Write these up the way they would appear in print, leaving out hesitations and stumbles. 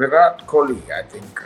Virat Kohli, I think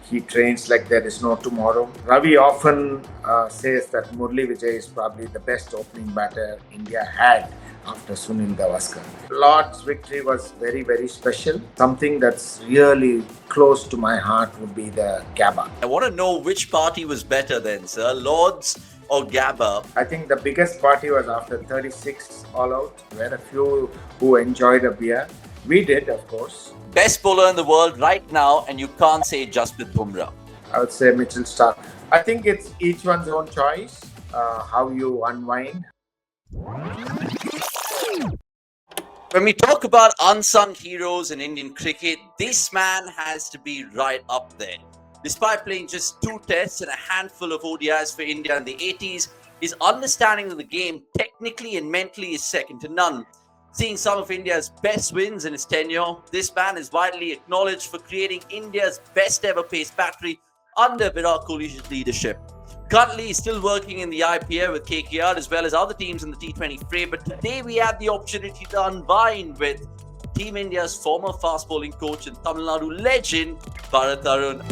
he trains like there is no tomorrow. Ravi often says that Murali Vijay is probably the best opening batter India had after Sunil Gavaskar. Lord's victory was very, very special. Something that's really close to my heart would be the Gabba. I want to know which party was better then, sir, Lord's or Gabba? I think the biggest party was after 36 all out. There were a few who enjoyed a beer. We did, of course. Best bowler in the world right now, and you can't say Jasprit Bumrah. I would say Mitchell Starc. I think it's each one's own choice, how you unwind. When we talk about unsung heroes in Indian cricket, this man has to be right up there. Despite playing just 2 tests and a handful of ODIs for India in the 80s, his understanding of the game technically and mentally is second to none. Seeing some of India's best wins in his tenure, this man is widely acknowledged for creating India's best ever pace battery under Virat Kohli's leadership. Currently, he's still working in the IPL with KKR as well as other teams in the T20 fray, but today we had the opportunity to unwind with Team India's former fast bowling coach and Tamil Nadu legend, Bharat Arun.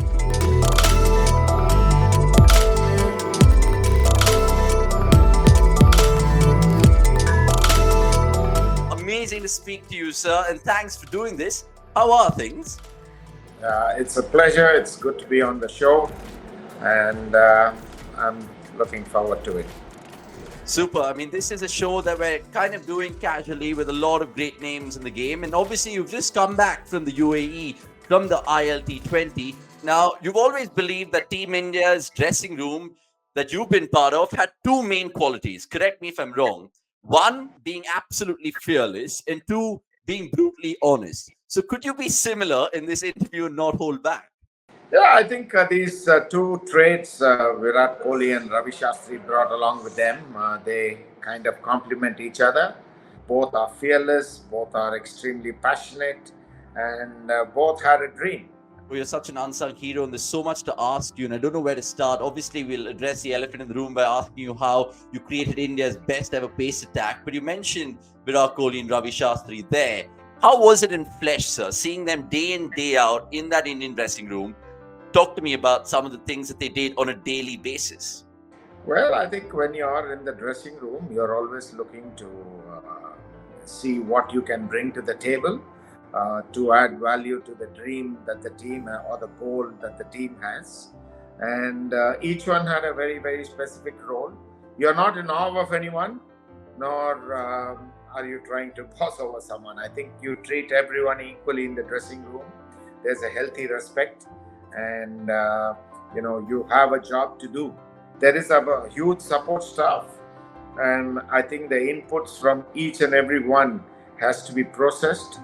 Amazing to speak to you, sir, and thanks for doing this. How are things? It's a pleasure. It's good to be on the show, and I'm looking forward to it. Super. I mean, this is a show that we're kind of doing casually with a lot of great names in the game. And obviously, you've just come back from the UAE, from the ILT20. Now, you've always believed that Team India's dressing room that you've been part of had 2 main qualities. Correct me if I'm wrong. 1, being absolutely fearless, and 2, being brutally honest. So could you be similar in this interview and not hold back? Yeah, I think these two traits Virat Kohli and Ravi Shastri brought along with them, they kind of complement each other. Both are fearless, both are extremely passionate, and both had a dream. You're such an unsung hero, and there's so much to ask you, and I don't know where to start. Obviously, we'll address the elephant in the room by asking you how you created India's best ever pace attack. But you mentioned Virat Kohli and Ravi Shastri there. How was it in flesh, sir, seeing them day in, day out in that Indian dressing room? Talk to me about some of the things that they did on a daily basis. Well, I think when you're in the dressing room, you're always looking to see what you can bring to the table to add value to the dream that the team or the goal that the team has. And each one had a very, very specific role. You're not in awe of anyone, nor are you trying to boss over someone. I think you treat everyone equally in the dressing room. There's a healthy respect, and you have a job to do. There is a huge support staff, and I think the inputs from each and every one has to be processed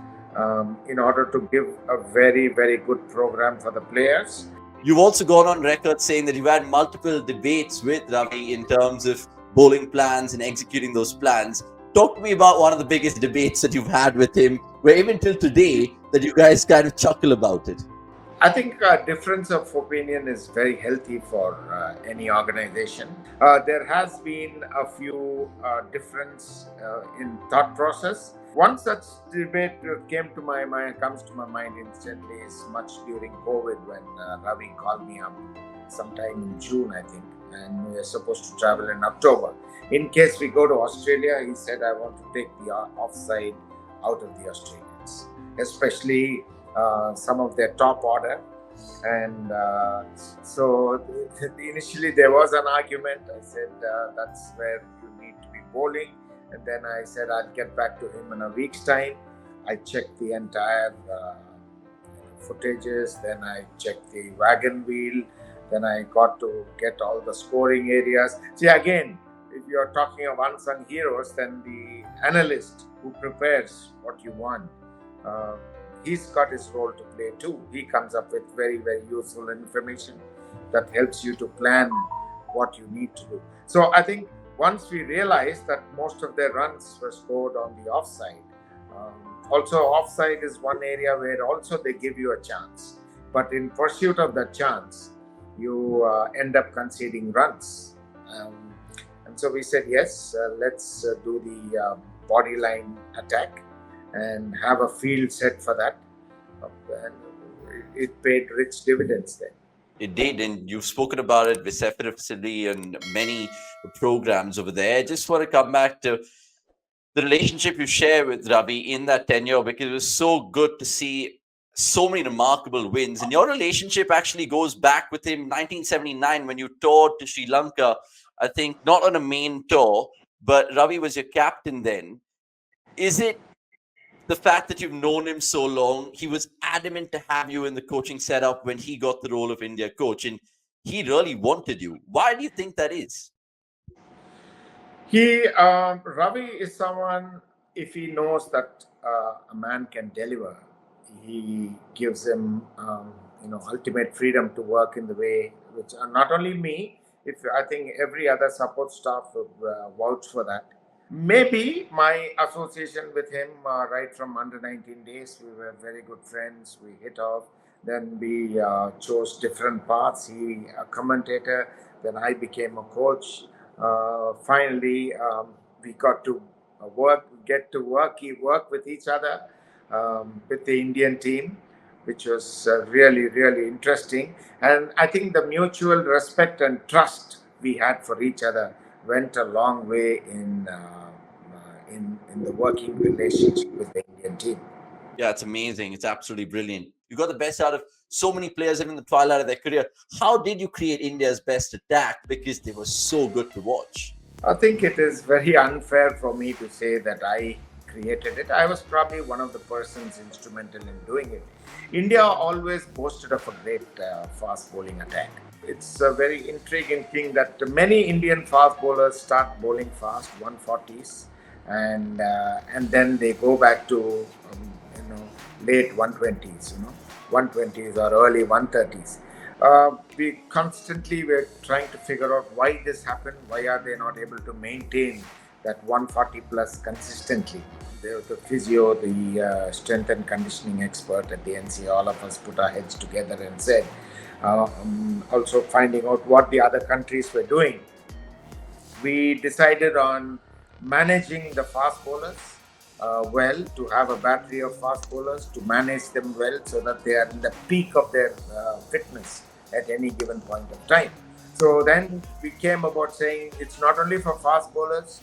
in order to give a very, very good program for the players. You've also gone on record saying that you've had multiple debates with Ravi in terms of bowling plans and executing those plans. Talk to me about one of the biggest debates that you've had with him, where even till today that you guys kind of chuckle about it. I think a difference of opinion is very healthy for any organization. There has been a few difference in thought process. One such debate comes to my mind instantly is much during COVID when Ravi called me up sometime in June, I think, and we are supposed to travel in October. In case we go to Australia, he said, I want to take the offside out of the Australians, especially some of their top order. And so initially there was an argument. I said that's where you need to be bowling, and then I said I'll get back to him in a week's time. I checked the entire footages, then I checked the wagon wheel, then I got to get all the scoring areas. See, again, if you're talking of unsung heroes, then the analyst who prepares what you want, he's got his role to play too. He comes up with very, very useful information that helps you to plan what you need to do. So I think once we realized that most of their runs were scored on the offside, also offside is one area where also they give you a chance. But in pursuit of that chance, you end up conceding runs. And so we said, yes, let's do the body line attack and have a field set for that. And it paid rich dividends then. It did, and you've spoken about it vociferously in many programs over there. I just want to come back to the relationship you share with Ravi in that tenure, because it was so good to see so many remarkable wins. And your relationship actually goes back with him 1979 when you toured to Sri Lanka. I think not on a main tour, but Ravi was your captain then. Is it the fact that you've known him so long? He was adamant to have you in the coaching setup when he got the role of India coach, and he really wanted you. Why do you think that is? Ravi is someone, if he knows that a man can deliver, he gives him, ultimate freedom to work in the way which not only me, if I think every other support staff would vouch for that. Maybe my association with him, right from under 19 days, we were very good friends. We hit off. Then we chose different paths. He a commentator. Then I became a coach. Finally, we got to work with each other with the Indian team, which was really, really interesting. And I think the mutual respect and trust we had for each other went a long way in the working relationship with the Indian team. Yeah, it's amazing. It's absolutely brilliant. You got the best out of so many players in the twilight of their career. How did you create India's best attack? Because they were so good to watch. I think it is very unfair for me to say that I created it. I was probably one of the persons instrumental in doing it. India always boasted of a great fast bowling attack. It's a very intriguing thing that many Indian fast bowlers start bowling fast, 140s, and then they go back to late 120s, 120s or early 130s. We constantly were trying to figure out why this happened. Why are they not able to maintain that 140 plus consistently? The physio, the strength and conditioning expert at the NC, all of us put our heads together and said, also finding out what the other countries were doing. We decided on managing the fast bowlers well, to have a battery of fast bowlers, to manage them well so that they are in the peak of their fitness at any given point of time. So then we came about saying it's not only for fast bowlers,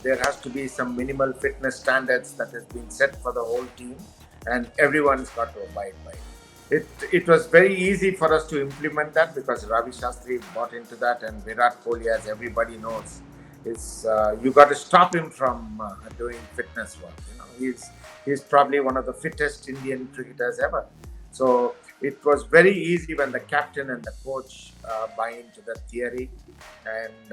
there has to be some minimal fitness standards that has been set for the whole team, and everyone's got to abide by it. It was very easy for us to implement that because Ravi Shastri bought into that, and Virat Kohli, as everybody knows, is you got to stop him from doing fitness work. He's probably one of the fittest Indian cricketers ever. So it was very easy when the captain and the coach buy into the theory, and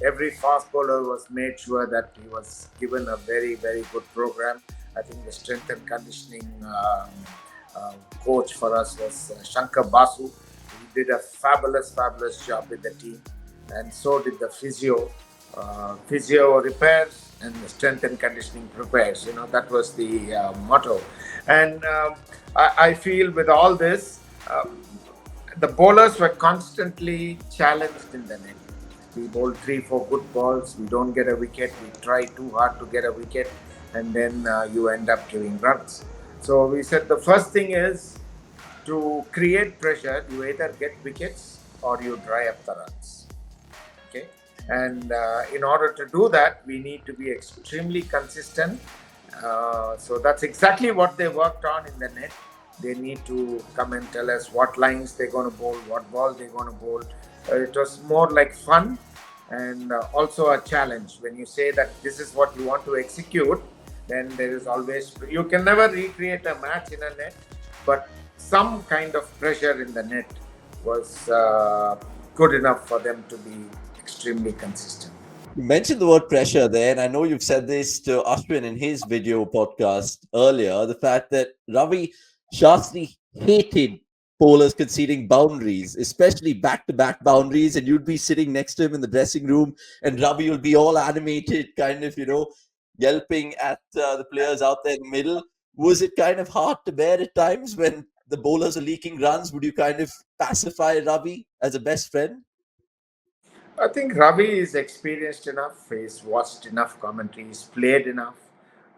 every fast bowler was made sure that he was given a very, very good program. I think the strength and conditioning coach for us was Shankar Basu. He did a fabulous job with the team, and so did the physio repairs and the strength and conditioning repairs. That was the motto. And I feel with all this, the bowlers were constantly challenged in the net. We bowl 3-4 good balls, we don't get a wicket, we try too hard to get a wicket, and then you end up giving runs. So we said the first thing is to create pressure, you either get wickets or you dry up the runs. Okay. And in order to do that, we need to be extremely consistent. So that's exactly what they worked on in the net. They need to come and tell us what lines they're going to bowl, what ball they're going to bowl. It was more like fun and also a challenge. When you say that this is what you want to execute, then there is always, you can never recreate a match in a net, but some kind of pressure in the net was good enough for them to be extremely consistent. You mentioned the word pressure there, and I know you've said this to Ashwin in his video podcast earlier, the fact that Ravi Shastri hated bowlers conceding boundaries, especially back-to-back boundaries, and you'd be sitting next to him in the dressing room, and Ravi will be all animated, kind of, yelping at the players out there in the middle. Was it kind of hard to bear at times when the bowlers are leaking runs? Would you kind of pacify Ravi as a best friend? I think Ravi is experienced enough. He's watched enough commentary. He's played enough.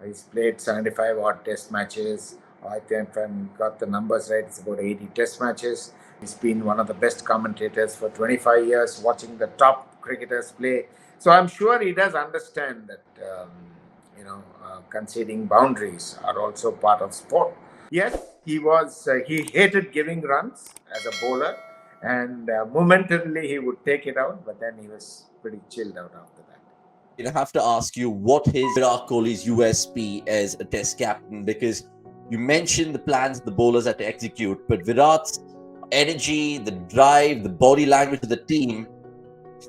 He's played 75 odd test matches, I think if I got the numbers right, it's about 80 test matches. He's been one of the best commentators for 25 years, watching the top cricketers play. So I'm sure he does understand that, conceding boundaries are also part of sport. Yes, he hated giving runs as a bowler, and momentarily he would take it out, but then he was pretty chilled out after that. I have to ask you, what is Virat Kohli's USP as a test captain? Because you mentioned the plans the bowlers had to execute, but Virat's energy, the drive, the body language of the team,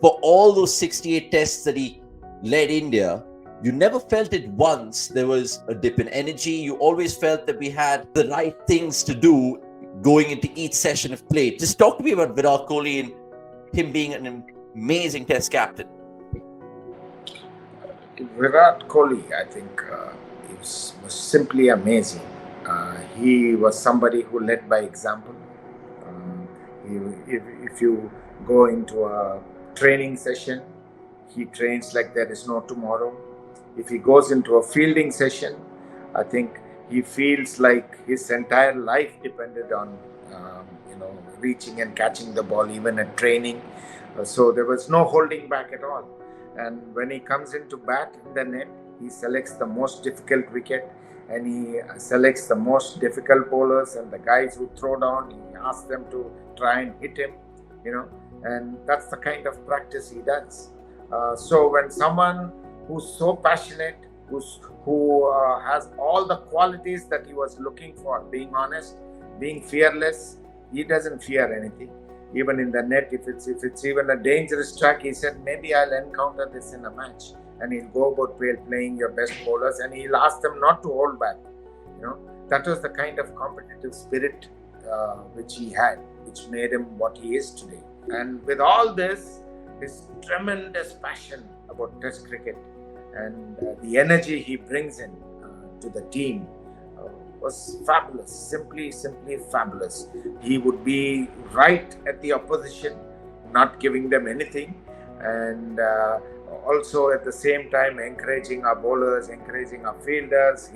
for all those 68 tests that he led India, you never felt it once there was a dip in energy. You always felt that we had the right things to do going into each session of play. Just talk to me about Virat Kohli and him being an amazing test captain. Virat Kohli, I think, was simply amazing. He was somebody who led by example. If you go into a training session, he trains like there is no tomorrow. If he goes into a fielding session, I think he feels like his entire life depended on reaching and catching the ball, even at training. So there was no holding back at all. And when he comes into bat in the net, he selects the most difficult wicket, and he selects the most difficult bowlers, and the guys who throw down, he asks them to try and hit him, and that's the kind of practice he does. So when someone who's so passionate, who has all the qualities that he was looking for, being honest, being fearless, he doesn't fear anything. Even in the net, if it's even a dangerous track, he said, maybe I'll encounter this in a match, and he'll go about playing your best bowlers, and he'll ask them not to hold back. That was the kind of competitive spirit which he had, which made him what he is today. And with all this, his tremendous passion about Test cricket and the energy he brings in to the team was fabulous, simply fabulous. He would be right at the opposition, not giving them anything, and also at the same time encouraging our bowlers, encouraging our fielders,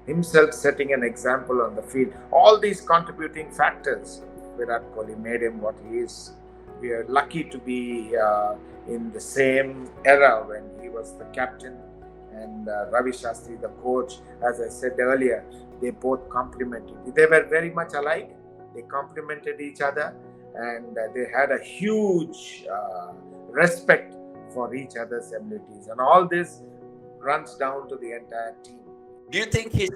himself setting an example on the field. All these contributing factors, Virat Kohli, made him what he is. We are lucky to be in the same era when he was the captain and Ravi Shastri, the coach. As I said earlier, they both complemented. They were very much alike. They complemented each other, and they had a huge respect for each other's abilities. And all this runs down to the entire team. Do you think his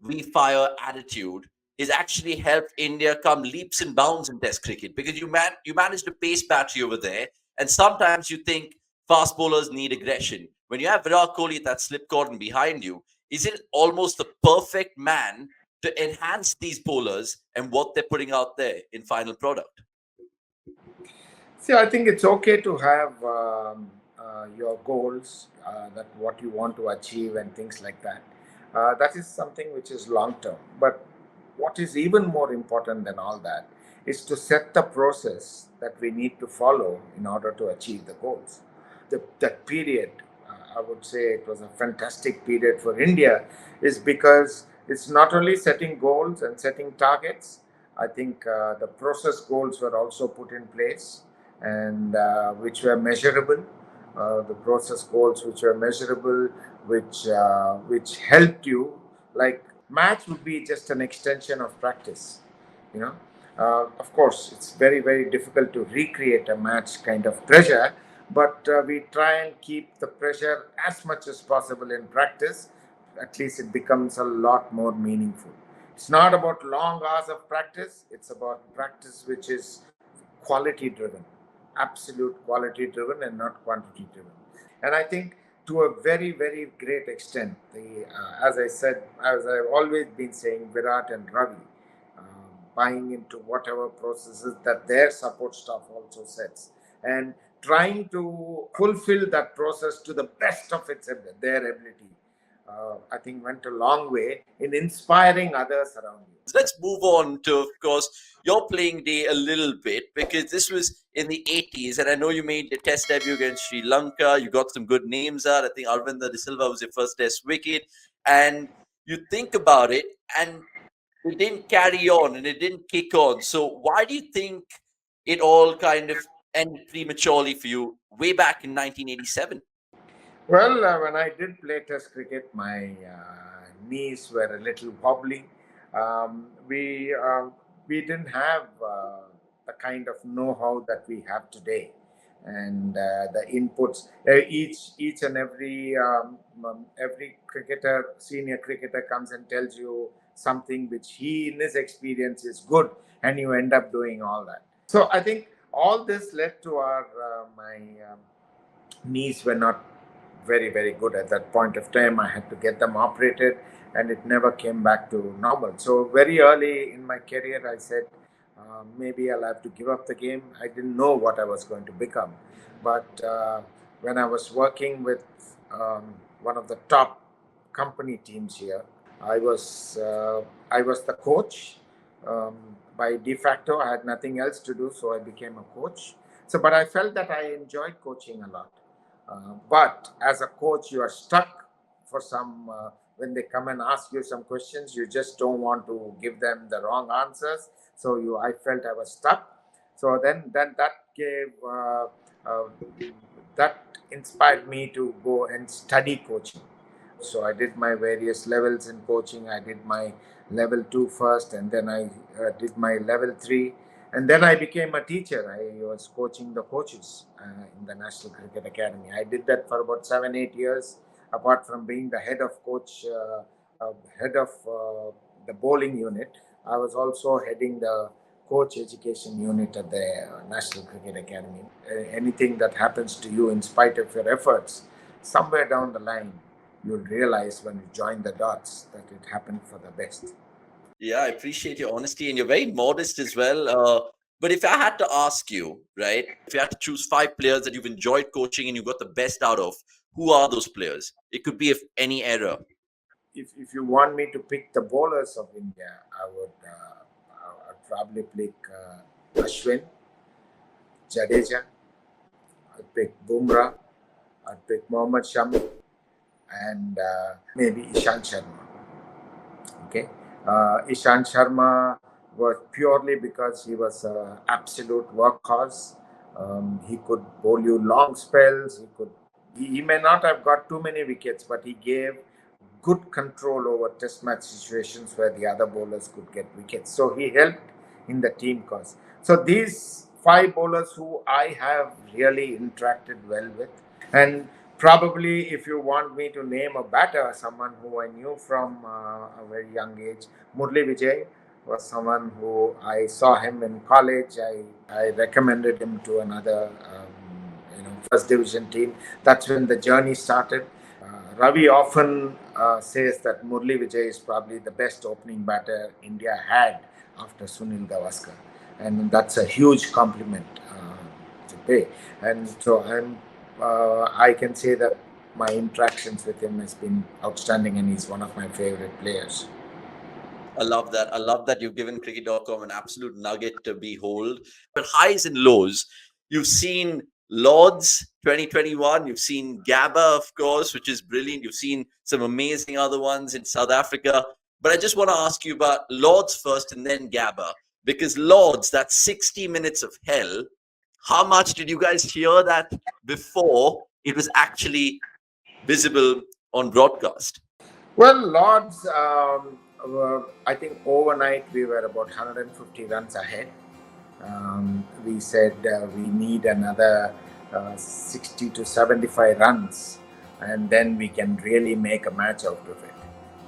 we fire attitude is actually helped India come leaps and bounds in Test cricket? Because you managed to pace battery over there, and sometimes you think fast bowlers need aggression. When you have Virat Kohli at that slip cordon behind you, is it almost the perfect man to enhance these bowlers and what they're putting out there in final product? See, I think it's okay to have your goals, that what you want to achieve, and things like that. That is something which is long term. But what is even more important than all that is to set the process that we need to follow in order to achieve the goals. That period, I would say it was a fantastic period for India, is because it's not only setting goals and setting targets. I think the process goals were also put in place, and which were measurable. The process goals which were measurable, which helped you. Like match would be just an extension of practice, you know. Of course, it's very difficult to recreate a match kind of pressure, but we try and keep the pressure as much as possible in practice. At least it becomes a lot more meaningful. It's not about long hours of practice. It's about practice which is quality driven, absolute quality driven, and not quantity driven. And I think to a very great extent, as I said, as I've always been saying, Virat and Ravi, uh, buying into whatever processes that their support staff also sets, and trying to fulfill that process to the best of their ability, I think went a long way in inspiring others around you. Let's move on to, of course, your playing day a little bit, because this was in the 80s, and I know you made your test debut against Sri Lanka. You got some good names out. I think Arvinder De Silva was your first test wicket. And You think about it, and it didn't carry on and it didn't kick on. So why do you think it all kind of ended prematurely for you way back in 1987? Well, when I did play Test cricket, my knees were a little wobbly. We didn't have the kind of know-how that we have today, and the inputs. Each and every cricketer, senior cricketer, comes and tells you something which he, in his experience, is good, and you end up doing all that. So I think all this led to our my knees were not very good at that point of time. I had to get them operated, and it never came back to normal. So very early in my career I said, maybe I'll have to give up the game. I didn't know what I was going to become, but when I was working with one of the top company teams here, I was the coach. um, by de facto, I had nothing else to do, so I became a coach. So but I felt that I enjoyed coaching a lot. But as a coach, you are stuck for some. When they come and ask you some questions, you just don't want to give them the wrong answers. So I felt I was stuck. So then that gave uh, that inspired me to go and study coaching. So I did my various levels in coaching. I did my level 2 first, and then I did my level 3, and then I became a teacher. I was coaching the coaches in the National Cricket Academy. I did that for about 7 8 years. Apart from being the head of the bowling unit, I was also heading the coach education unit at the National Cricket Academy. Anything that happens to you in spite of your efforts, somewhere down the line, you'll realize when you join the dots that it happened for the best. Yeah, I appreciate your honesty, and you're very modest as well. But if I had to ask you, right, if you had to choose 5 players that you've enjoyed coaching and you got the best out of, who are those players? It could be of any era. If you want me to pick the bowlers of India, I'd probably pick Ashwin, Jadeja, I'd pick Bumrah, I'd pick Mohammad Shami, and maybe Ishant Sharma. Okay, Ishant Sharma was purely because he was an absolute workhorse. He could bowl you long spells. He may not have got too many wickets, but he gave good control over test match situations where the other bowlers could get wickets. So he helped in the team cause. So these 5 bowlers who I have really interacted well with, and probably if you want me to name a batter, someone who I knew from a very young age, Murali Vijay was someone who I saw him in college. I recommended him to another first division team. That's when the journey started. Ravi often says that Murali Vijay is probably the best opening batter India had after Sunil Gavaskar, and that's a huge compliment to pay. And so I can say that my interactions with him has been outstanding, and he's one of my favorite players. I love that. I love that you've given cricket.com an absolute nugget to behold. But highs and lows, you've seen Lords 2021, you've seen Gabba, of course, which is brilliant. You've seen some amazing other ones in South Africa. But I just want to ask you about Lords first and then Gabba. Because Lords, that 60 minutes of hell, how much did you guys hear that before it was actually visible on broadcast? Well, Lords, I think overnight we were about 150 runs ahead. We said we need another 60 to 75 runs, and then we can really make a match out of it.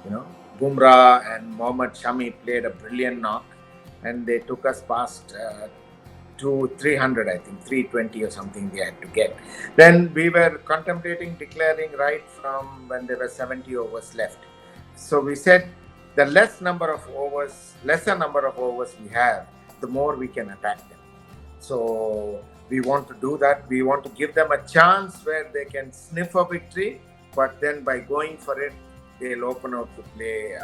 You know, Bumrah and Mohammad Shami played a brilliant knock, and they took us past to 300, I think 320 or something we had to get. Then we were contemplating declaring right from when there were 70 overs left. So we said the lesser number of overs we have, the more we can attack them. So we want to do that. We want to give them a chance where they can sniff a victory, but then by going for it, they'll open out to play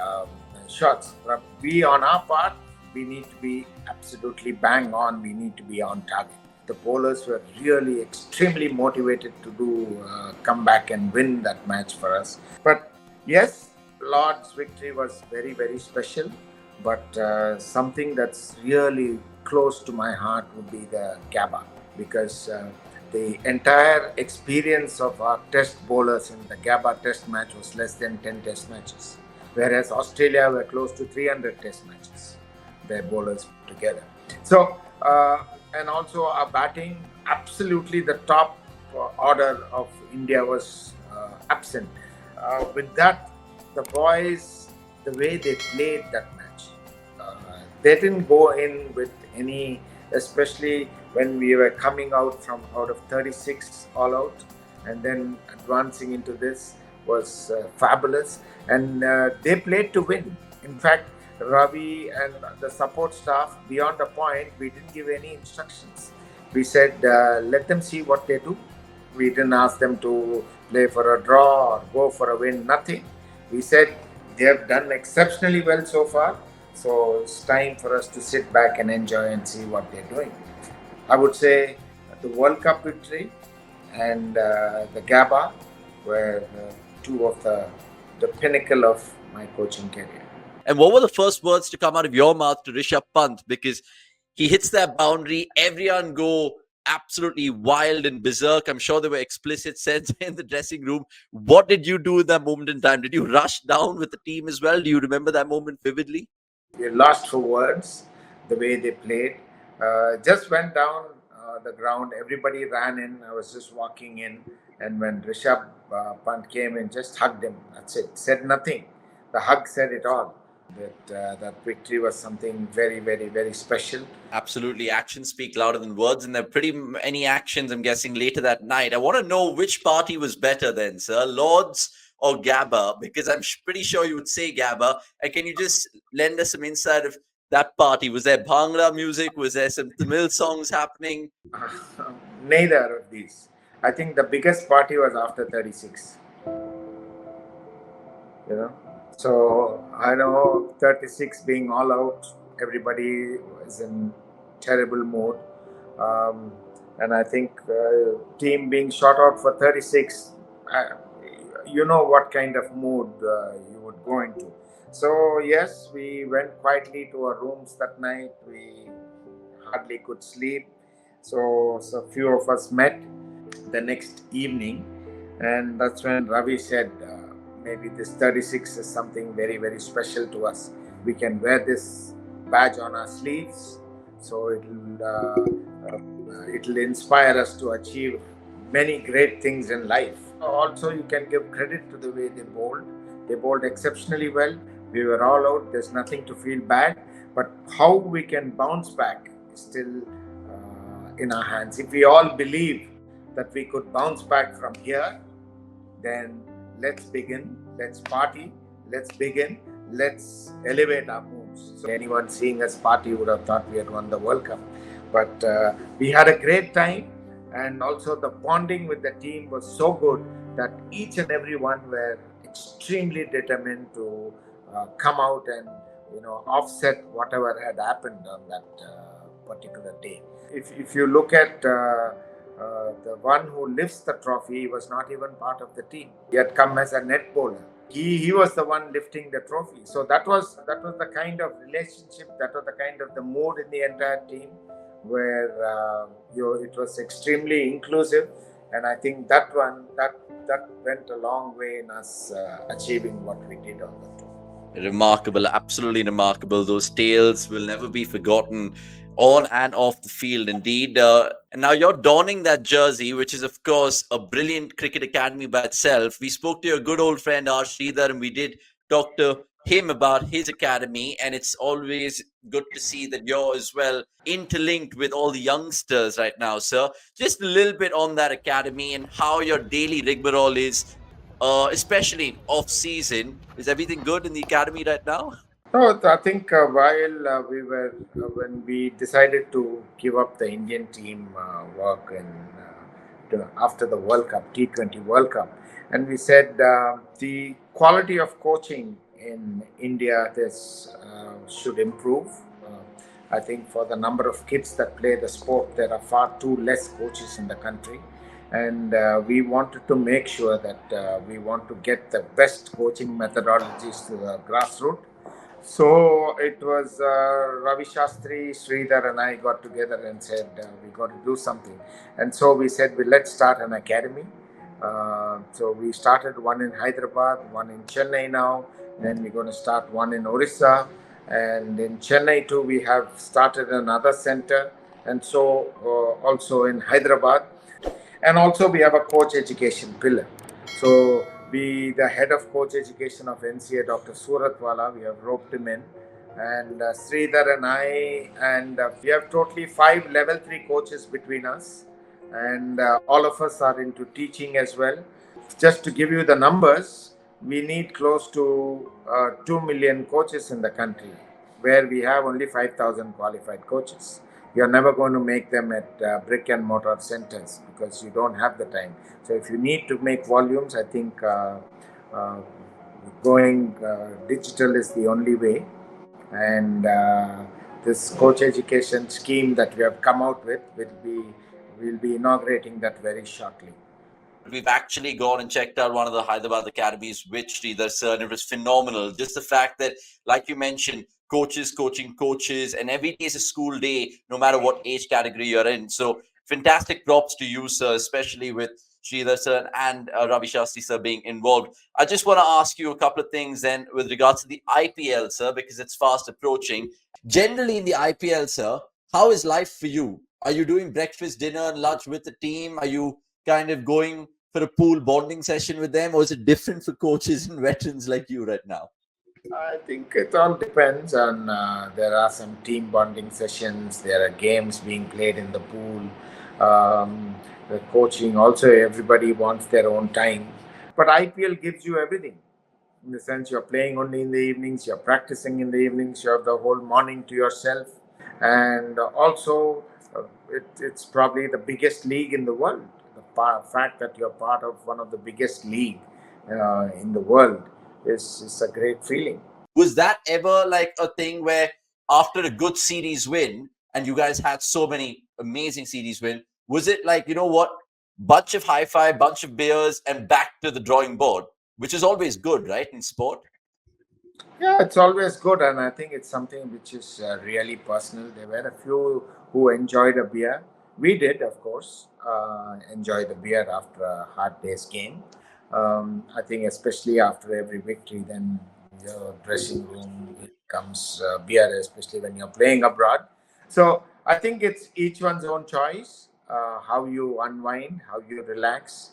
shots. But we, on our part, we need to be absolutely bang on. We need to be on target. The bowlers were really extremely motivated to come back and win that match for us. But yes, Lord's victory was very, very special, but something that's really close to my heart would be the Gabba, because the entire experience of our test bowlers in the Gabba test match was less than 10 test matches, whereas Australia were close to 300 test matches, their bowlers put together. So, and also our batting, absolutely the top order of India was absent. With that, the boys, the way they played that match, they didn't go in with any, especially when we were coming out of 36 all out, and then advancing into this was fabulous, and they played to win. In fact, Ravi and the support staff, beyond a point, we didn't give any instructions. We said, let them see what they do. We didn't ask them to play for a draw or go for a win, nothing. We said they have done exceptionally well so far, so it's time for us to sit back and enjoy and see what they're doing. I would say the World Cup victory and the Gabba were two of the pinnacle of my coaching career. And what were the first words to come out of your mouth to Rishabh Pant? Because he hits that boundary, everyone go absolutely wild and berserk. I'm sure there were explicit scenes in the dressing room. What did you do in that moment in time? Did you rush down with the team as well? Do you remember that moment vividly? We lost for words, the way they played. Just went down the ground, everybody ran in. I was just walking in, and when Rishabh Pant came in, just hugged him. That's it. Said nothing. The hug said it all. That victory was something very, very, very special. Absolutely. Actions speak louder than words, and there are pretty many actions, I'm guessing, later that night. I want to know which party was better then, sir, Lords or Gabba, because I'm pretty sure you would say Gabba. And can you just lend us some insight of that party? Was there Bhangra music? Was there some Tamil songs happening? Neither of these. I think the biggest party was after 36. You know, so I know 36 being all out, everybody is in terrible mood, um, and I think team being shot out for 36, you know what kind of mood you would go into. So yes, we went quietly to our rooms that night. We hardly could sleep, so few of us met the next evening, and that's when Ravi said, maybe this 36 is something very, very special to us. We can wear this badge on our sleeves, so it'll inspire us to achieve many great things in life. Also, you can give credit to the way they bowled. They bowled exceptionally well. We were all out. There's nothing to feel bad, but how we can bounce back is still in our hands. If we all believe that we could bounce back from here, then let's begin, let's party, let's begin, let's elevate our moods. So anyone seeing us party would have thought we had won the World Cup. But we had a great time, and also the bonding with the team was so good that each and every one were extremely determined to come out and offset whatever had happened on that particular day. If you look at the one who lifts the trophy, was not even part of the team. He had come as a net bowler. He was the one lifting the trophy. So that was the kind of relationship, that was the kind of the mood in the entire team, where it was extremely inclusive, and I think that went a long way in us achieving what we did on the tour. Remarkable, absolutely remarkable. Those tales will never be forgotten on and off the field, indeed. And now you're donning that jersey, which is, of course, a brilliant cricket academy by itself. We spoke to your good old friend R. Sridhar, and we did talk to him about his academy, and it's always good to see that you're as well interlinked with all the youngsters right now, sir. Just a little bit on that academy and how your daily rigmarole is, especially off season. Is everything good in the academy right now? No, I think while we were when we decided to give up the Indian team work and after the World Cup, T20 World Cup, and we said the quality of coaching in India this should improve. I think for the number of kids that play the sport, there are far too less coaches in the country, and we wanted to make sure that we want to get the best coaching methodologies to the grassroots. So it was Ravi Shastri, Sridhar, and I got together and said we got to do something. And so we said, well, let's start an academy. So we started one in Hyderabad, one in Chennai now. Then we're going to start one in Orissa, and in Chennai too we have started another center, and so also in Hyderabad. And also we have a coach education pillar. So we, the head of coach education of NCA, Dr. Suratwala, we have roped him in, and Sridhar and I, and we have totally 5 level 3 coaches between us, and all of us are into teaching as well. Just to give you the numbers, we need close to 2 million coaches in the country, where we have only 5,000 qualified coaches. You're never going to make them at brick and mortar centers because you don't have the time. So if you need to make volumes, I think uh, going digital is the only way. And this coach education scheme that we have come out with will be inaugurating that very shortly. We've actually gone and checked out one of the Hyderabad academies with Sridhar sir, and it was phenomenal. Just the fact that, like you mentioned, coaches coaching coaches, and every day is a school day, no matter what age category you're in. So, fantastic props to you, sir, especially with Sridhar sir and Ravi Shastri sir being involved. I just want to ask you a couple of things then with regards to the IPL, sir, because it's fast approaching. Generally, in the IPL, sir, how is life for you? Are you doing breakfast, dinner, and lunch with the team? Are you kind of going for a pool bonding session with them, or is it different for coaches and veterans like you right now? I think it all depends on. There are some team bonding sessions. There are games being played in the pool. The coaching also. Everybody wants their own time, but IPL gives you everything. In the sense, you're playing only in the evenings. You're practicing in the evenings. You have the whole morning to yourself, and also it's probably the biggest league in the world. The fact that you're part of one of the biggest league in the world is a great feeling. Was that ever like a thing where after a good series win, and you guys had so many amazing series win, was it like, you know what, bunch of high five, bunch of beers, and back to the drawing board, which is always good, right, in sport? Yeah, it's always good, and I think it's something which is really personal. There were a few who enjoyed a beer. We did, of course, enjoy the beer after a hard day's game. I think, especially after every victory, then your dressing room it comes beer, especially when you're playing abroad. So I think it's each one's own choice, how you unwind, how you relax.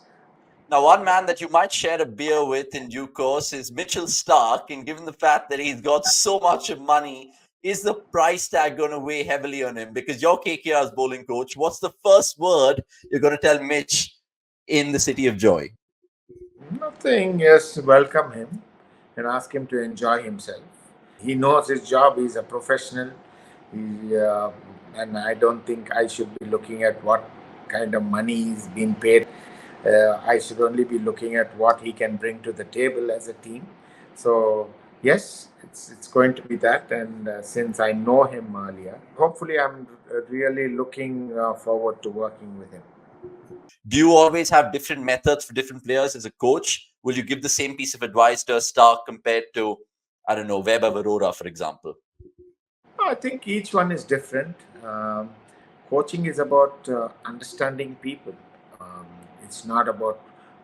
Now, one man that you might share a beer with in due course is Mitchell Starc, and given the fact that he's got so much of money, is the price tag going to weigh heavily on him? Because you're KKR's bowling coach. What's the first word you're going to tell Mitch in the City of Joy? Nothing, yes, welcome him and ask him to enjoy himself. He knows his job, he's a professional. He, and I don't think I should be looking at what kind of money he's been paid. I should only be looking at what he can bring to the table as a team. So, yes, it's going to be that. And since I know him earlier, hopefully I'm really looking forward to working with him. Do you always have different methods for different players as a coach? Will you give the same piece of advice to a Starc compared to, I don't know, Webb Aurora, for example? I think each one is different. Coaching is about understanding people. Um, it's not about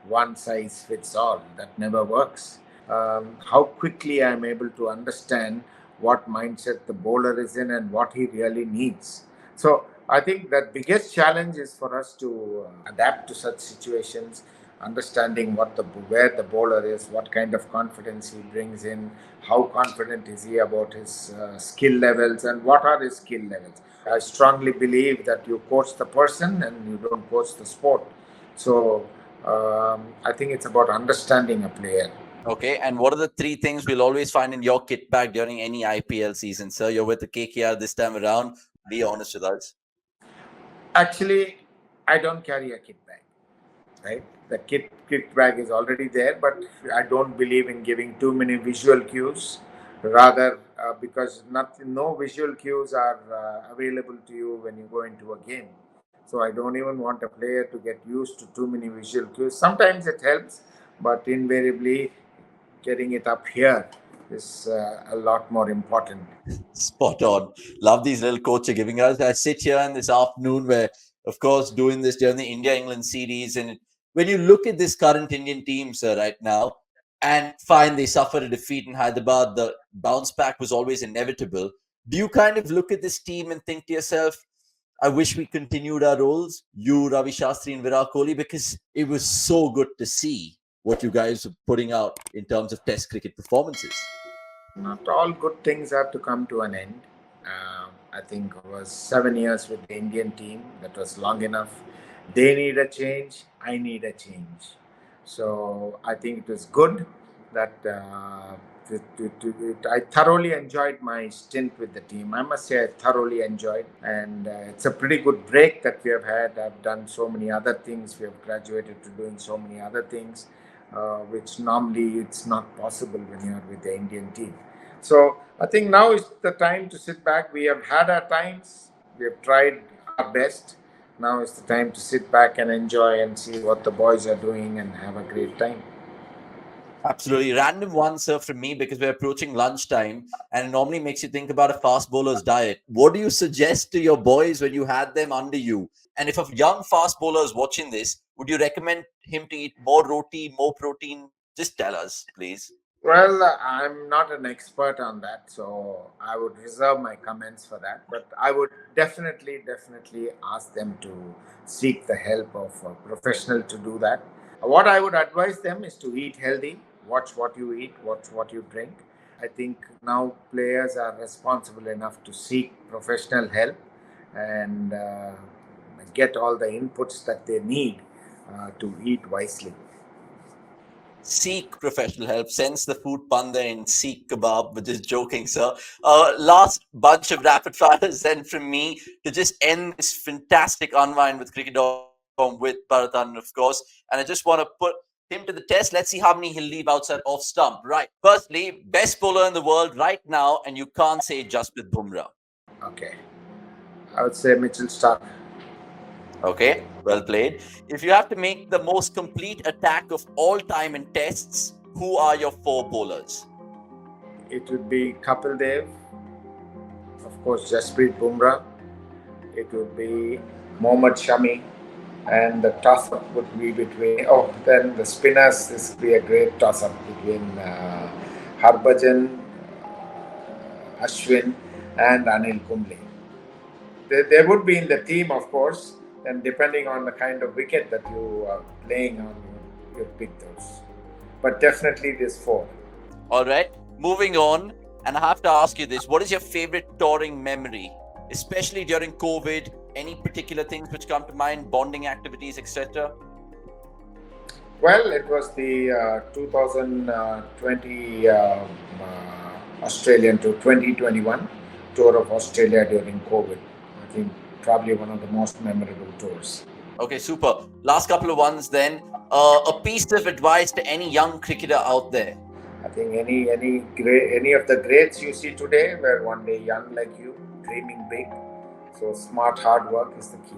one size fits all. That never works. How quickly I'm able to understand what mindset the bowler is in and what he really needs. So I think that biggest challenge is for us to adapt to such situations, understanding what the where the bowler is, what kind of confidence he brings in, how confident is he about his skill levels, and what are his skill levels. I strongly believe that you coach the person and you don't coach the sport. So I think it's about understanding a player. Okay, and what are the three things we'll always find in your kit bag during any IPL season, sir? You're with the KKR this time around. Be honest with us. Actually, I don't carry a kit bag, right? The kit bag is already there, but I don't believe in giving too many visual cues. Rather, because no visual cues are available to you when you go into a game. So I don't even want a player to get used to too many visual cues. Sometimes it helps, but invariably getting it up here is a lot more important. Spot on. Love these little quotes you're giving us. I sit here in this afternoon where, of course, doing this during the India-England series. And when you look at this current Indian team, sir, right now, and find they suffered a defeat in Hyderabad, the bounce back was always inevitable. Do you kind of look at this team and think to yourself, I wish we continued our roles, you, Ravi Shastri, and Virat Kohli, because it was so good to see what you guys are putting out in terms of Test cricket performances. Not all good things have to come to an end. I think it was 7 years with the Indian team. That was long enough. They need a change. I need a change. So I think it was good that I thoroughly enjoyed my stint with the team. I must say I thoroughly enjoyed, and it's a pretty good break that we have had. I've done so many other things. We have graduated to doing so many other things, which normally it's not possible when you're with the Indian team. So I think now is the time to sit back. We have had our times. We have tried our best. Now is the time to sit back and enjoy and see what the boys are doing and have a great time. Absolutely. Random one, sir, from me because we're approaching lunchtime and it normally makes you think about a fast bowler's diet. What do you suggest to your boys when you had them under you? And if a young fast bowler is watching this, would you recommend him to eat more roti, more protein? Just tell us, please. Well, I'm not an expert on that, so I would reserve my comments for that. But I would definitely ask them to seek the help of a professional to do that. What I would advise them is to eat healthy, watch what you eat, watch what you drink. I think now players are responsible enough to seek professional help and get all the inputs that they need to eat wisely. Seek professional help. Sense the food panda in Seek Kebab, but just joking, sir. Last bunch of rapid fires then from me to just end this fantastic unwind with cricket.com with Bharat Arun, of course. And I just want to put him to the test. Let's see how many he'll leave outside off stump. Right. Firstly, best bowler in the world right now, and you can't say just with Bumrah. Okay, I would say Mitchell Stark. Okay, well played. If you have to make the most complete attack of all time in tests, who are your four bowlers? It would be Kapil Dev, of course, Jasprit Bumrah. It would be Mohammad Shami, and the toss up would be between. Oh, then the spinners. This would be a great toss up between Harbhajan, Ashwin, and Anil Kumble. They would be in the team, of course, and depending on the kind of wicket that you are playing on, you pick those. But definitely these four. All right, moving on. And I have to ask you this: what is your favorite touring memory, especially during COVID? Any particular things which come to mind, bonding activities, etc.? Well, it was the 2020 Australian to 2021 tour of Australia during COVID. I think probably one of the most memorable tours. Okay, super. Last couple of ones then. A piece of advice to any young cricketer out there. I think any of the greats you see today were one day young like you, dreaming big. So smart hard work is the key.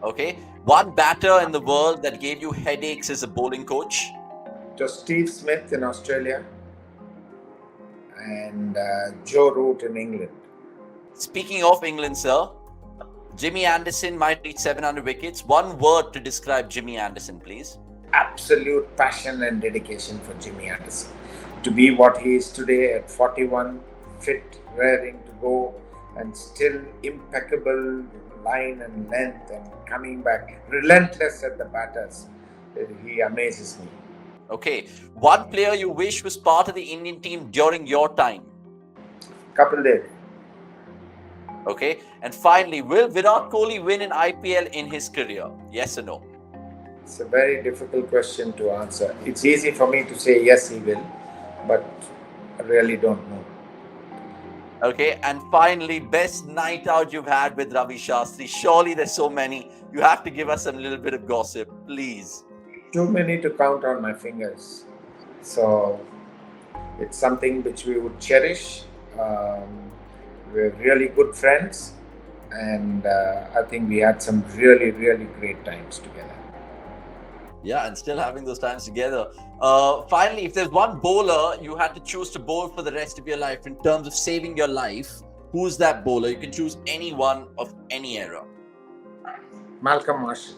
Okay, one batter in the world that gave you headaches as a bowling coach. It was Steve Smith in Australia and Joe Root in England. Speaking of England, sir, Jimmy Anderson might reach 700 wickets. One word to describe Jimmy Anderson, please. Absolute passion and dedication for Jimmy Anderson. To be what he is today at 41, fit, raring to go, and still impeccable line and length and coming back, relentless at the batters. He amazes me. Okay, one player you wish was part of the Indian team during your time. Kapil Dev. Okay, and finally, will Virat Kohli win an IPL in his career? Yes or no? It's a very difficult question to answer. It's easy for me to say yes, he will, but I really don't know. Okay, and finally, best night out you've had with Ravi Shastri. Surely there's so many. You have to give us a little bit of gossip, please. Too many to count on my fingers. So it's something which we would cherish. We're really good friends, and I think we had some really, really great times together. Yeah, and still having those times together. Finally, if there's one bowler you had to choose to bowl for the rest of your life in terms of saving your life, who's that bowler? You can choose anyone of any era. Malcolm Marshall.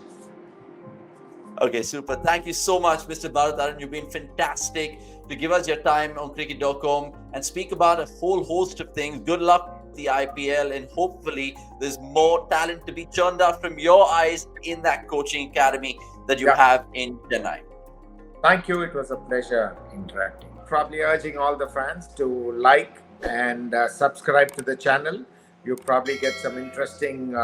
Okay, super. Thank you so much, Mr. Bharat Arun. You've been fantastic to give us your time on cricket.com and speak about a whole host of things. Good luck with the IPL, and hopefully there's more talent to be churned out from your eyes in that coaching academy that you Yeah. have in Chennai. Thank you. It was a pleasure interacting. Probably urging all the fans to like and subscribe to the channel. You probably get some interesting,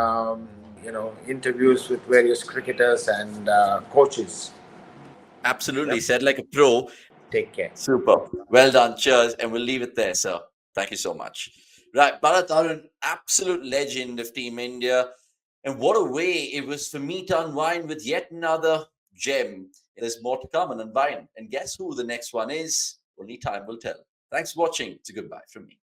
interviews with various cricketers and coaches. Absolutely. Yep. Said like a pro. Take care. Super. Well done. Cheers. And we'll leave it there, sir. Thank you so much. Right. Bharat Arun, absolute legend of Team India. And what a way it was for me to unwind with yet another gem. There's more to come and unwind. And guess who the next one is? Only time will tell. Thanks for watching. It's a goodbye from me.